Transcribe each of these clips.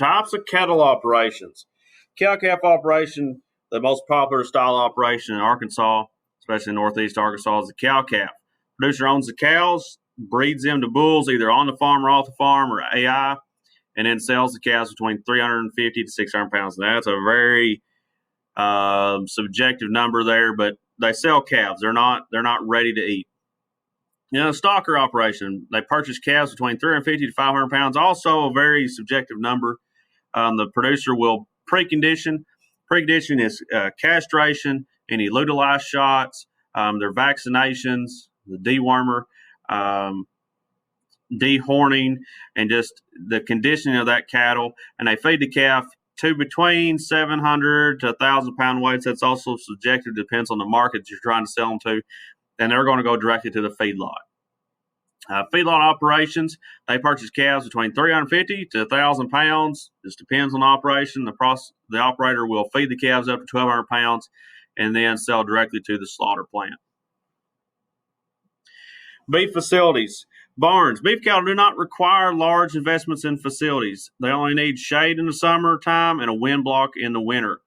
Types of cattle operations. Cow-calf operation, the most popular style operation in Arkansas, especially in northeast Arkansas, is the cow-calf. Producer owns the cows, breeds them to bulls either on the farm or off the farm or AI, and then sells the calves between 350 to 600 pounds. Now, that's a very subjective number there, but they sell calves. They're not ready to eat. Stalker operation, they purchase calves between 350 to 500 pounds. Also a very subjective number. The producer will precondition. Precondition is castration, any lutealized shots, their vaccinations, the dewormer, dehorning, and just the conditioning of that cattle. And they feed the calf to between 700 to 1,000 pound weights. That's also subjective, depends on the market you're trying to sell them to. And they're going to go directly to the feedlot. Feedlot operations, they purchase calves between 350 to 1,000 pounds. Just depends on the operation. The operator will feed the calves up to 1,200 pounds and then sell directly to the slaughter plant. Beef facilities. Barns. Beef cattle do not require large investments in facilities. They only need shade in the summertime and a wind block in the winter.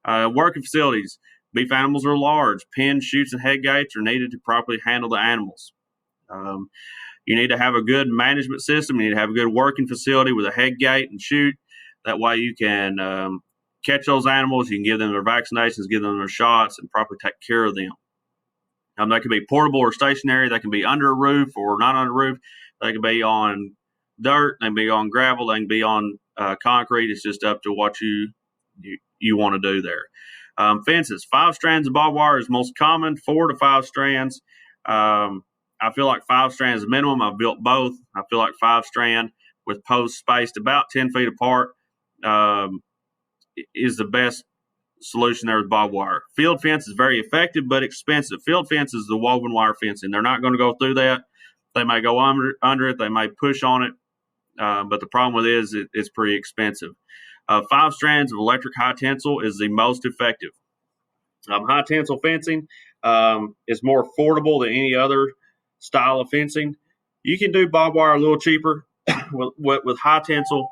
Working facilities. Beef animals are large. Pens, chutes, and head gates are needed to properly handle the animals. You need to have a good management system. You need to have a good working facility with a head gate and chute. That way you can catch those animals. You can give them their vaccinations, give them their shots, and properly take care of them. They can be portable or stationary. They can be under a roof or not under a roof. They can be on dirt. They can be on gravel. They can be on concrete. It's just up to what you want to do there. Fences. 5 strands of barbed wire is most common. 4 to 5 strands. I feel like 5 strands is minimum. I've built both. I feel like 5 strand with posts spaced about 10 feet apart is the best solution there with barbed wire. Field fence is very effective but expensive. Field fence is the woven wire fencing. They're not going to go through that. They may go under it. They may push on it. But the problem with it is it's pretty expensive. 5 strands of electric high tensile is the most effective. High tensile fencing is more affordable than any other style of fencing. You can do barbed wire a little cheaper. with high tensile.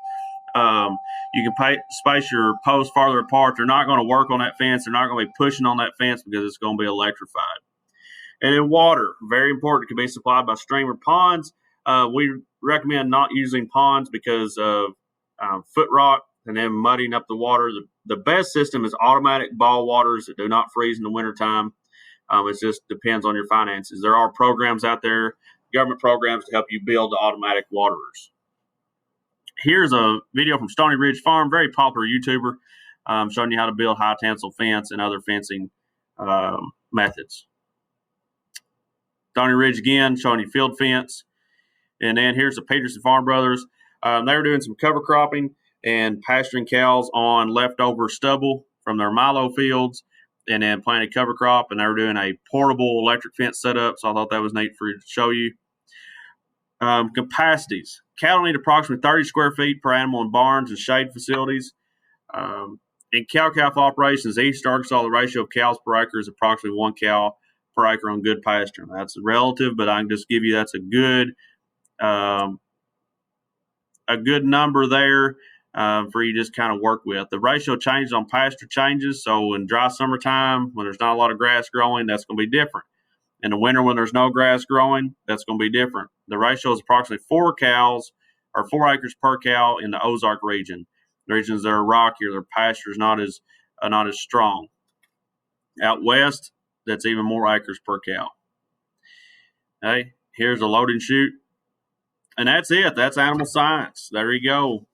You can space your posts farther apart. They're not going to work on that fence. They're not going to be pushing on that fence because it's going to be electrified. And then water, very important. It can be supplied by stream or ponds. We recommend not using ponds because of foot rot and then muddying up the water. The best system is automatic ball waters that do not freeze in the wintertime. It just depends on your finances. There are programs out there, government programs, to help you build the automatic waterers. Here's a video from Stony Ridge Farm, very popular YouTuber, showing you how to build high tensile fence and other fencing methods. Stony Ridge again, showing you field fence. And then here's the Peterson Farm Brothers. They were doing some cover cropping and pasturing cows on leftover stubble from their milo fields, and then planted cover crop, and they were doing a portable electric fence setup, so I thought that was neat for you to show you. Capacities. Cattle need approximately 30 square feet per animal in barns and shade facilities. In cow-calf operations, east Arkansas, the ratio of cows per acre is approximately 1 cow per acre on good pasture. That's relative, but I can just give you that's a good number there for you to just kind of work with. The ratio changes on pasture changes. So in dry summertime, when there's not a lot of grass growing, that's going to be different. In the winter, when there's no grass growing, that's going to be different. The ratio is approximately 4 cows or 4 acres per cow in the Ozark region. The regions that are rockier, their pasture is not as strong. Out west, that's even more acres per cow. Okay, here's a load and shoot. And that's it. That's animal science. There you go.